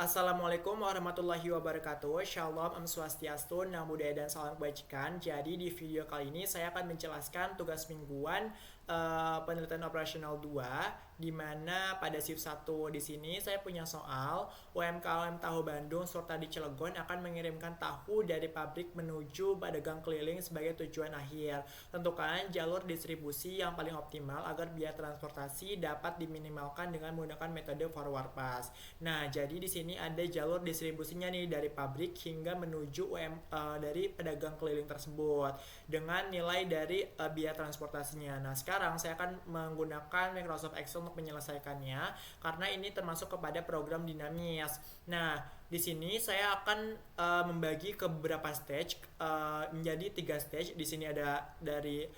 Assalamualaikum warahmatullahi wabarakatuh. Shalom, Om Swastiastu, Namo Buddhaya, dan salam kebajikan. Jadi di video kali ini saya akan menjelaskan tugas mingguan penelitian operasional 2, di mana pada shift 1 di sini saya punya soal UMKM Tahu Bandung serta di Cilegon akan mengirimkan tahu dari pabrik menuju pedagang keliling sebagai tujuan akhir. Tentukan jalur distribusi yang paling optimal agar biaya transportasi dapat diminimalkan dengan menggunakan metode forward pass. Nah, jadi di sini ada jalur distribusinya nih dari pabrik hingga menuju dari pedagang keliling tersebut dengan nilai dari biaya transportasinya. Nah, sekarang saya akan menggunakan Microsoft Excel untuk menyelesaikannya karena ini termasuk kepada program dinamis. Nah, di sini saya akan membagi ke beberapa stage menjadi 3 stage. Di sini ada dari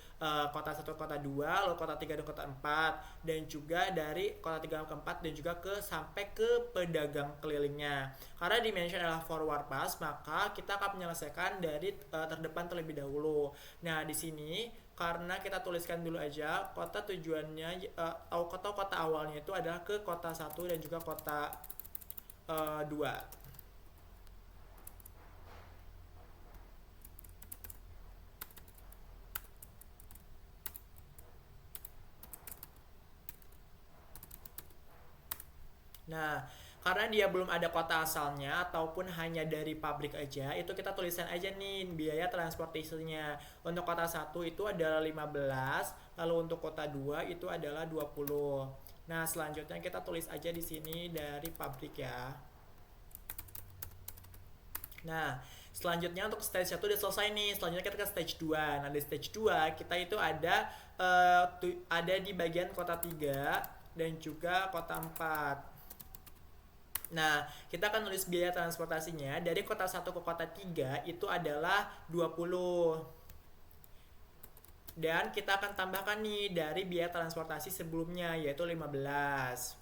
kota 1 kota 2, lalu kota 3 dan kota 4, dan juga dari kota 3 ke 4 dan juga sampai ke pedagang kelilingnya. Karena dimension adalah forward pass, maka kita akan menyelesaikan dari terdepan terlebih dahulu. Nah, di sini karena kita tuliskan dulu aja kota tujuannya atau kota awalnya itu adalah ke kota 1 dan juga kota 2. Nah, karena dia belum ada kota asalnya ataupun hanya dari pabrik aja, itu kita tulisan aja nih biaya transportasinya. Untuk kota 1 itu adalah 15, lalu untuk kota 2 itu adalah 20. Nah, selanjutnya kita tulis aja di sini dari pabrik ya. Nah, selanjutnya untuk stage 1 udah selesai nih. Selanjutnya kita ke stage 2. Nah, di stage 2 kita itu ada di bagian kota 3 dan juga kota 4. Nah, kita akan nulis biaya transportasinya dari kota 1 ke kota 3 itu adalah 20. Dan kita akan tambahkan nih dari biaya transportasi sebelumnya yaitu 15.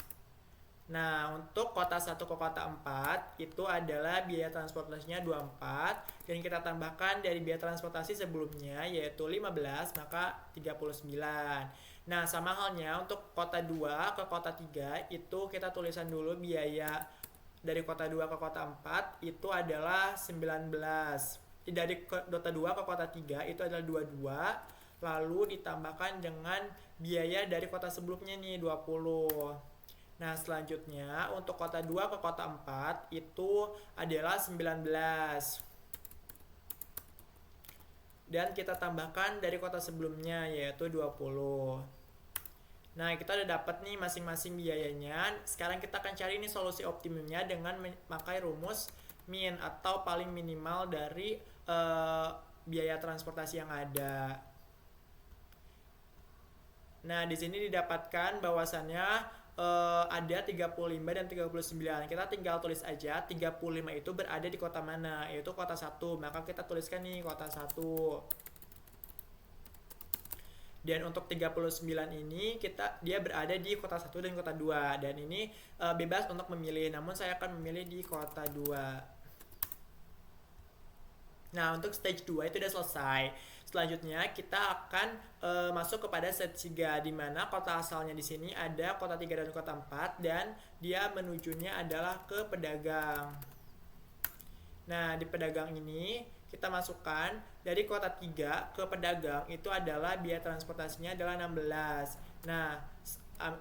Nah, untuk kota 1 ke kota 4 itu adalah biaya transportasinya 24 dan kita tambahkan dari biaya transportasi sebelumnya yaitu 15 maka 39. Nah, sama halnya untuk kota 2 ke kota 3 itu kita tulisan dulu biaya dari kota 2 ke kota 4 itu adalah 19. Dari kota 2 ke kota 3 itu adalah 22. Lalu ditambahkan dengan biaya dari kota sebelumnya nih 20. Nah, selanjutnya untuk kota 2 ke kota 4 itu adalah 19. Dan kita tambahkan dari kota sebelumnya yaitu 20. Nah, kita udah dapat nih masing-masing biayanya. Sekarang kita akan cari nih solusi optimumnya dengan memakai rumus min atau paling minimal dari biaya transportasi yang ada. Nah, di sini didapatkan bahwasannya ada 35 dan 39. Kita tinggal tulis aja 35 itu berada di kota mana, yaitu kota 1. Maka kita tuliskan nih kota 1. Dan untuk 39 ini dia berada di kota 1 dan kota 2. Dan ini bebas untuk memilih, namun saya akan memilih di kota 2. Nah, untuk stage 2 itu udah selesai. Selanjutnya kita akan masuk kepada stage 3 di mana kota asalnya di sini ada kota 3 dan kota 4 dan dia menujunya adalah ke pedagang. Nah, di pedagang ini kita masukkan dari kota 3 ke pedagang itu adalah biaya transportasinya adalah 16. Nah,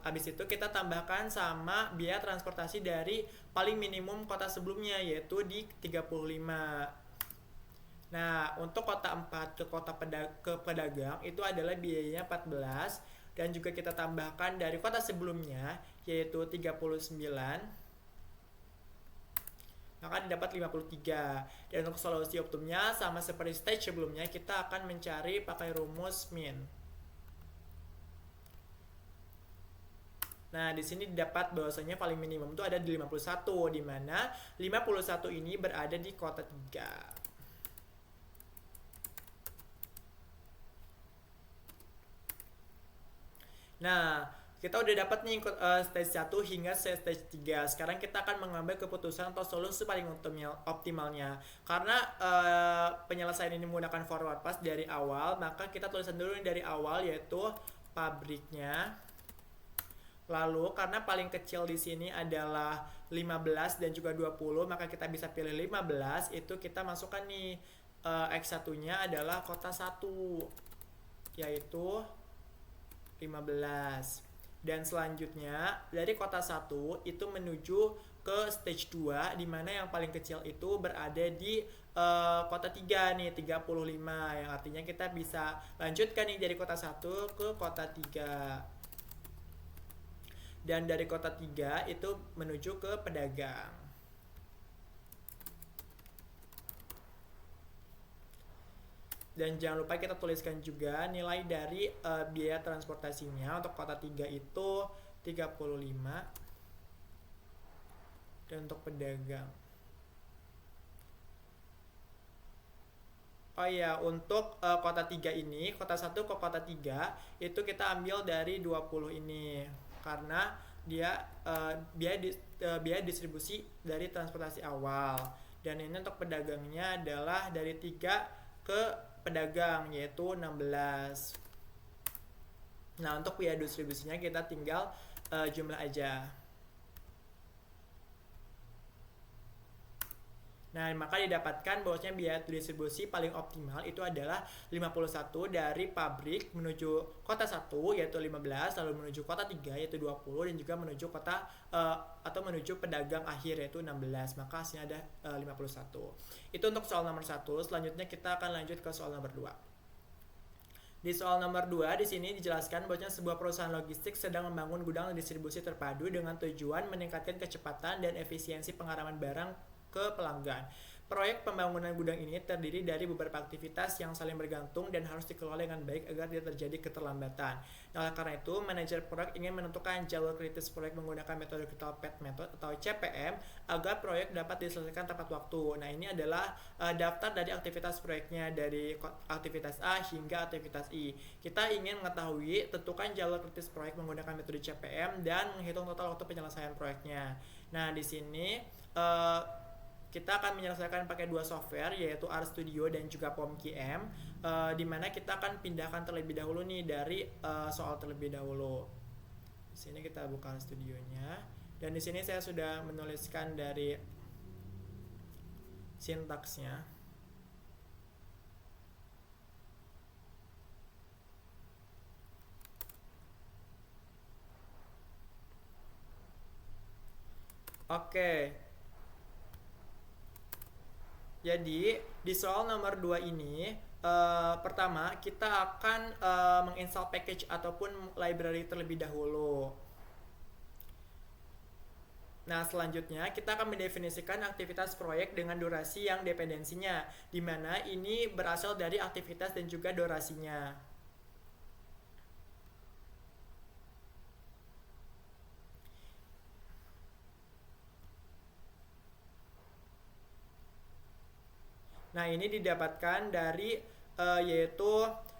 habis itu kita tambahkan sama biaya transportasi dari paling minimum kota sebelumnya yaitu di 35. Nah, untuk kota 4 ke ke pedagang itu adalah biayanya 14 dan juga kita tambahkan dari kota sebelumnya yaitu 39. Maka didapat 53. Dan untuk solusi optimumnya sama seperti stage sebelumnya kita akan mencari pakai rumus min. Nah, di sini didapat bahwasanya paling minimum itu ada di 51 di mana 51 ini berada di kota 3. Nah, kita udah dapat nih stage 1 hingga stage 3. Sekarang kita akan mengambil keputusan atau solusi paling optimalnya. Karena penyelesaian ini menggunakan forward pass dari awal, maka kita tulisan dulu dari awal yaitu pabriknya. Lalu karena paling kecil di sini adalah 15 dan juga 20, maka kita bisa pilih 15. Itu kita masukkan nih X1-nya adalah kota 1, yaitu 15. Dan selanjutnya dari kota 1 itu menuju ke stage 2, di mana yang paling kecil itu berada di kota 3 nih, 35, yang artinya kita bisa lanjutkan nih dari kota 1 ke kota 3. Dan dari kota 3 itu menuju ke pedagang. Dan jangan lupa kita tuliskan juga nilai dari biaya transportasinya. Untuk kota 3 itu 35. Dan untuk pedagang, oh iya, untuk kota 3 ini, kota 1 ke kota 3 itu kita ambil dari 20 ini, karena dia biaya distribusi dari transportasi awal. Dan ini untuk pedagangnya adalah dari 3 ke pedagang, yaitu 16. Nah, untuk biaya distribusinya kita tinggal jumlah aja. Nah, maka didapatkan bahwasanya biaya distribusi paling optimal itu adalah 51 dari pabrik menuju kota 1 yaitu 15, lalu menuju kota 3 yaitu 20, dan juga menuju kota atau menuju pedagang akhir yaitu 16. Maka hasilnya ada 51. Itu untuk soal nomor 1. Selanjutnya kita akan lanjut ke soal nomor 2. Di soal nomor 2 di sini dijelaskan bahwa sebuah perusahaan logistik sedang membangun gudang distribusi terpadu dengan tujuan meningkatkan kecepatan dan efisiensi pengiriman barang ke pelanggan. Proyek pembangunan gudang ini terdiri dari beberapa aktivitas yang saling bergantung dan harus dikelola dengan baik agar tidak terjadi keterlambatan. Nah, oleh karena itu, manajer proyek ingin menentukan jalur kritis proyek menggunakan metode Critical Path Method atau CPM agar proyek dapat diselesaikan tepat waktu. Nah, ini adalah daftar dari aktivitas proyeknya dari aktivitas A hingga aktivitas I. Kita ingin mengetahui tentukan jalur kritis proyek menggunakan metode CPM dan menghitung total waktu penyelesaian proyeknya. Nah, di sini kita akan menyelesaikan pakai dua software, yaitu RStudio dan juga POMQM, di mana kita akan pindahkan terlebih dahulu nih dari soal terlebih dahulu. Di sini kita buka RStudionya, dan di sini saya sudah menuliskan dari sintaksnya. Oke. Jadi di soal nomor 2 ini pertama kita akan menginstal package ataupun library terlebih dahulu. Nah, selanjutnya kita akan mendefinisikan aktivitas proyek dengan durasi yang dependensinya, di mana ini berasal dari aktivitas dan juga durasinya. Nah, ini didapatkan dari yaitu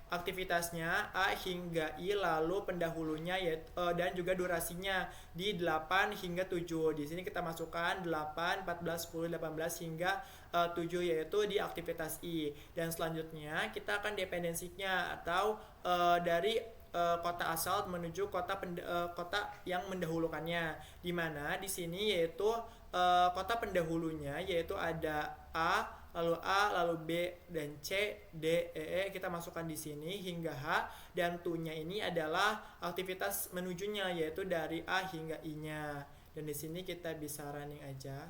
aktivitasnya A hingga I, lalu pendahulunya dan juga durasinya di 8 hingga 7. Di sini kita masukkan 8, 14, 10, 18 hingga 7, yaitu di aktivitas I. Dan selanjutnya kita akan dependensinya atau dari kota asal menuju kota yang mendahulukannya, di mana di sini yaitu kota pendahulunya yaitu ada lalu B dan C, D, E kita masukkan di sini hingga H, dan Tu-nya ini adalah aktivitas menujunya yaitu dari A hingga I-nya. Dan di sini kita bisa running aja.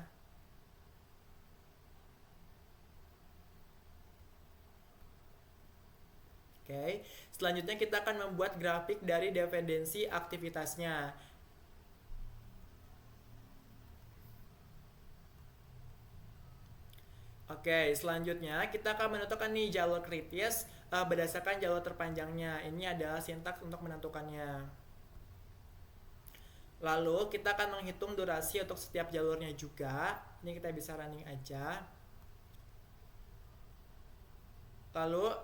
Oke. Selanjutnya kita akan membuat grafik dari dependensi aktivitasnya. Oke, selanjutnya kita akan menentukan nih jalur kritis berdasarkan jalur terpanjangnya. Ini adalah sintaks untuk menentukannya. Lalu kita akan menghitung durasi untuk setiap jalurnya juga. Ini kita bisa running aja. Lalu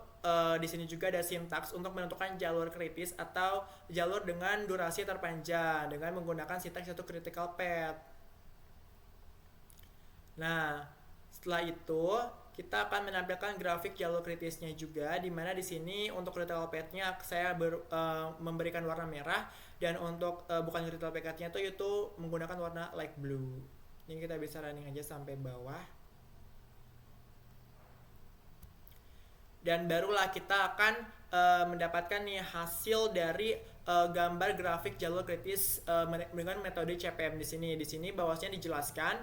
di sini juga ada sintaks untuk menentukan jalur kritis atau jalur dengan durasi terpanjang dengan menggunakan sintaks yaitu critical path. Nah, setelah itu kita akan menampilkan grafik jalur kritisnya juga, di mana di sini untuk critical path-nya saya memberikan warna merah, dan untuk bukan critical path-nya itu menggunakan warna light blue. Ini kita bisa running aja sampai bawah. Dan barulah kita akan mendapatkan nih hasil dari gambar grafik jalur kritis dengan metode CPM di sini. Di sini bahwasanya dijelaskan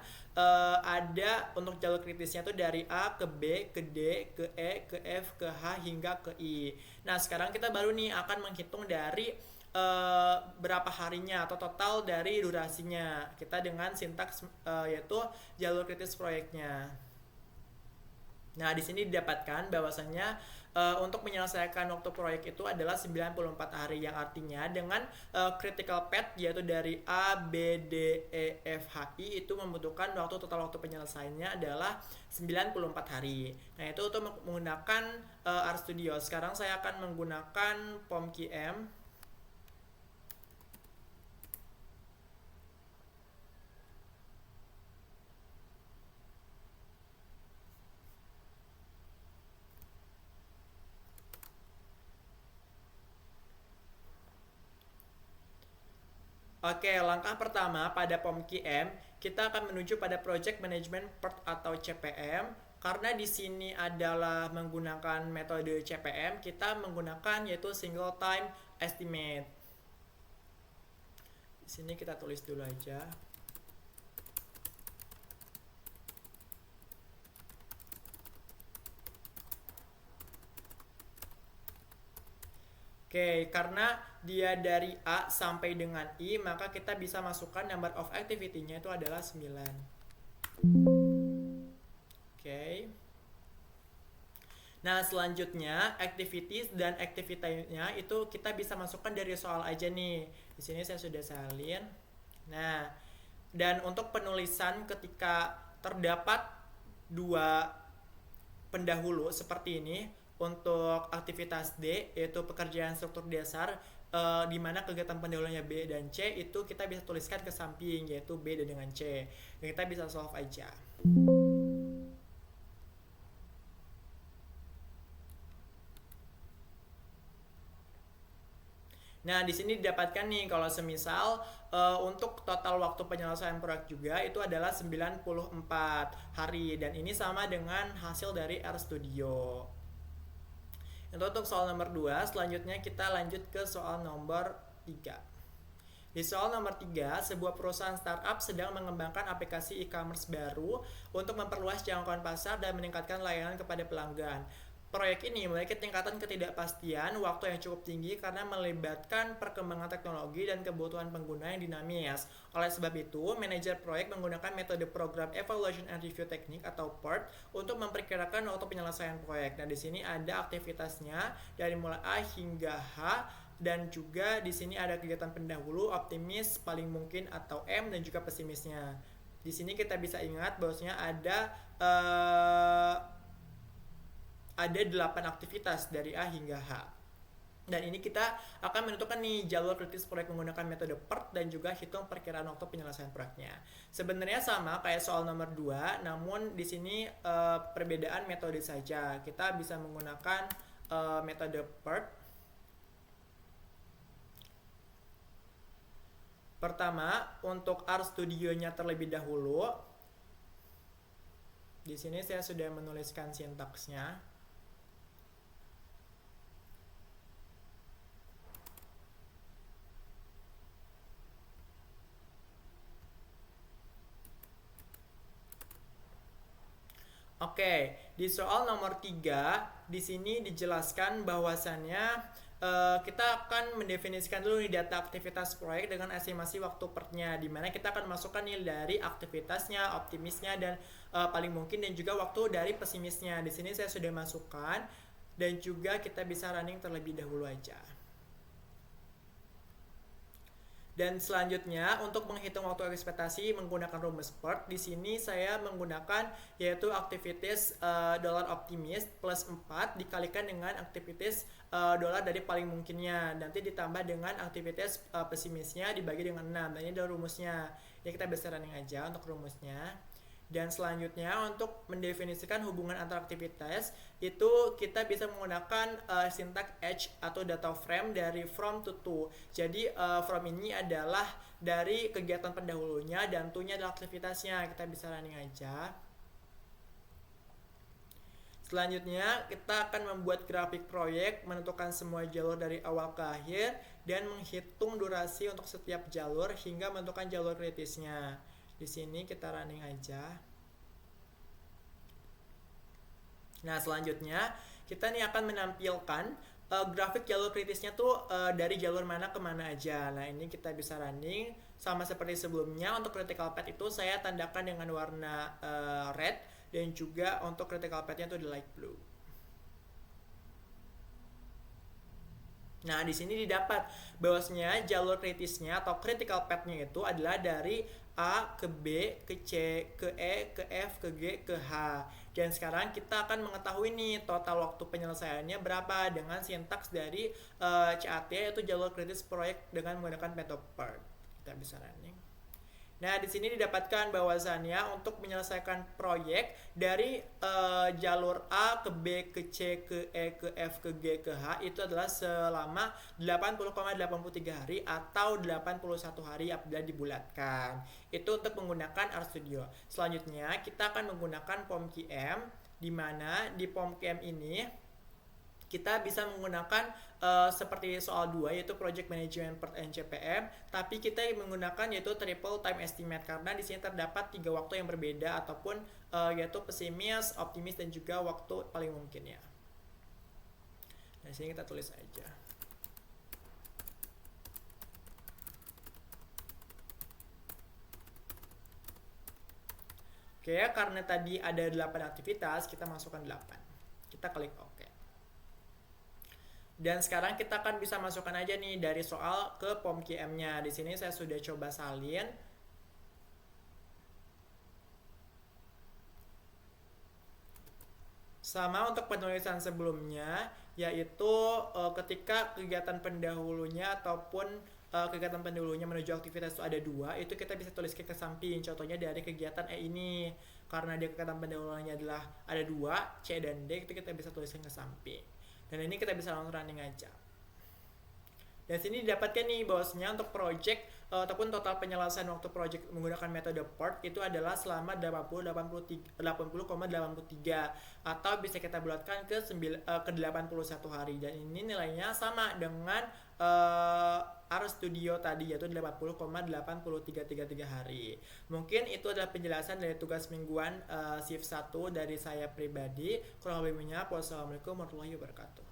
ada untuk jalur kritisnya tuh dari A ke B, ke D, ke E, ke F, ke H hingga ke I. Nah, sekarang kita baru nih akan menghitung dari berapa harinya atau total dari durasinya. Kita dengan sintaks yaitu jalur kritis proyeknya. Nah, di sini didapatkan bahwasannya untuk menyelesaikan waktu proyek itu adalah 94 hari, yang artinya dengan critical path yaitu dari A, B, D, E, F, H, I itu membutuhkan total waktu penyelesaiannya adalah 94 hari. Nah, itu untuk menggunakan RStudio. Sekarang saya akan menggunakan POM-QM. Oke, langkah pertama pada POM-QM, kita akan menuju pada Project Management Part atau CPM. Karena di sini adalah menggunakan metode CPM, kita menggunakan yaitu Single Time Estimate. Di sini kita tulis dulu aja. Oke, karena dia dari A sampai dengan I, maka kita bisa masukkan number of activity-nya itu adalah 9. Oke. Nah, selanjutnya activities dan activity-nya itu kita bisa masukkan dari soal aja nih. Di sini saya sudah salin. Nah, dan untuk penulisan ketika terdapat dua pendahulu seperti ini, untuk aktivitas D yaitu pekerjaan struktur dasar di mana kegiatan pendahulunya B dan C itu kita bisa tuliskan ke samping yaitu B dengan C, dan kita bisa solve aja. Nah, di sini didapatkan nih kalau semisal untuk total waktu penyelesaian proyek juga itu adalah 94 hari, dan ini sama dengan hasil dari RStudio. Untuk soal nomor 2, selanjutnya kita lanjut ke soal nomor 3. Di soal nomor 3, sebuah perusahaan startup sedang mengembangkan aplikasi e-commerce baru untuk memperluas jangkauan pasar dan meningkatkan layanan kepada pelanggan. Proyek ini memiliki tingkatan ketidakpastian waktu yang cukup tinggi karena melibatkan perkembangan teknologi dan kebutuhan pengguna yang dinamis. Oleh sebab itu, manajer proyek menggunakan metode program evaluation and review teknik atau PERT untuk memperkirakan waktu penyelesaian proyek. Nah, di sini ada aktivitasnya dari mulai A hingga H, dan juga di sini ada kegiatan pendahulu, optimis, paling mungkin atau M, dan juga pesimisnya. Di sini kita bisa ingat bahwasanya ada 8 aktivitas dari A hingga H. Dan ini kita akan menentukan nih jalur kritis proyek menggunakan metode PERT dan juga hitung perkiraan waktu penyelesaian proyeknya. Sebenarnya sama kayak soal nomor 2, namun di sini perbedaan metode saja. Kita bisa menggunakan metode PERT. Pertama, untuk RStudio-nya terlebih dahulu. Di sini saya sudah menuliskan sintaksnya. Oke, di soal nomor 3, di sini dijelaskan bahwasannya kita akan mendefinisikan dulu nih data aktivitas proyek dengan estimasi waktu pertnya, di mana kita akan masukkan nih dari aktivitasnya, optimisnya, dan paling mungkin, dan juga waktu dari pesimisnya. Di sini saya sudah masukkan, dan juga kita bisa running terlebih dahulu aja. Dan selanjutnya untuk menghitung waktu ekspektasi menggunakan rumus PERT, di sini saya menggunakan yaitu aktivitas dollar optimis plus 4 dikalikan dengan aktivitas dollar dari paling mungkinnya, nanti ditambah dengan aktivitas pesimisnya dibagi dengan 6. Dan ini adalah rumusnya. Ya, kita bisa running aja untuk rumusnya. Dan selanjutnya untuk mendefinisikan hubungan antar aktivitas itu kita bisa menggunakan sintak H atau data frame dari from to to. Jadi from ini adalah dari kegiatan pendahulunya dan to-nya adalah aktivitasnya. Kita bisa running aja. Selanjutnya kita akan membuat grafik proyek, menentukan semua jalur dari awal ke akhir dan menghitung durasi untuk setiap jalur hingga menentukan jalur kritisnya. Di sini kita running aja. Nah, selanjutnya kita nih akan menampilkan grafik jalur kritisnya tuh dari jalur mana ke mana aja. Nah, ini kita bisa running sama seperti sebelumnya. Untuk critical path itu saya tandakan dengan warna red dan juga untuk critical path-nya tuh di light blue. Nah, di sini didapat bahwasanya jalur kritisnya atau critical path-nya itu adalah dari A ke B, ke C, ke E, ke F, ke G, ke H. Dan sekarang kita akan mengetahui nih total waktu penyelesaiannya berapa dengan sintaks dari CAT yaitu jalur kritis proyek dengan menggunakan method. Kita bisa running. Nah, di sini didapatkan bahwasannya untuk menyelesaikan proyek dari jalur A ke B ke C ke E ke F ke G ke H itu adalah selama 80,83 hari atau 81 hari apabila dibulatkan. Itu untuk menggunakan RStudio. Selanjutnya, kita akan menggunakan POMQM di mana di POMQM ini kita bisa menggunakan seperti soal 2 yaitu Project Management per NCPM, tapi kita menggunakan yaitu Triple Time Estimate karena di sini terdapat 3 waktu yang berbeda ataupun yaitu pesimis, optimis dan juga waktu paling mungkin ya. Nah, di sini kita tulis aja. Oke, karena tadi ada 8 aktivitas, kita masukkan 8. Kita klik OK. Dan sekarang kita akan bisa masukkan aja nih dari soal ke POMQM-nya. Di sini saya sudah coba salin. Sama untuk penulisan sebelumnya, yaitu ketika kegiatan pendahulunya ataupun kegiatan pendahulunya menuju aktivitas itu ada 2, itu kita bisa tuliskan ke samping. Contohnya dari kegiatan E ini, karena dia kegiatan pendahulunya adalah ada 2, C dan D, itu kita bisa tuliskan ke samping. Dan ini kita bisa langsung running aja. Dan sini didapatkan nih bahwasanya untuk project ataupun total penyelesaian waktu project menggunakan metode PERT itu adalah selama 80,83 atau bisa kita bulatkan ke 81 hari, dan ini nilainya sama dengan RStudio tadi yaitu 80,8333 hari. Mungkin itu adalah penjelasan dari tugas mingguan shift 1 dari saya pribadi. Kurang lebihnya, wassalamualaikum warahmatullahi wabarakatuh.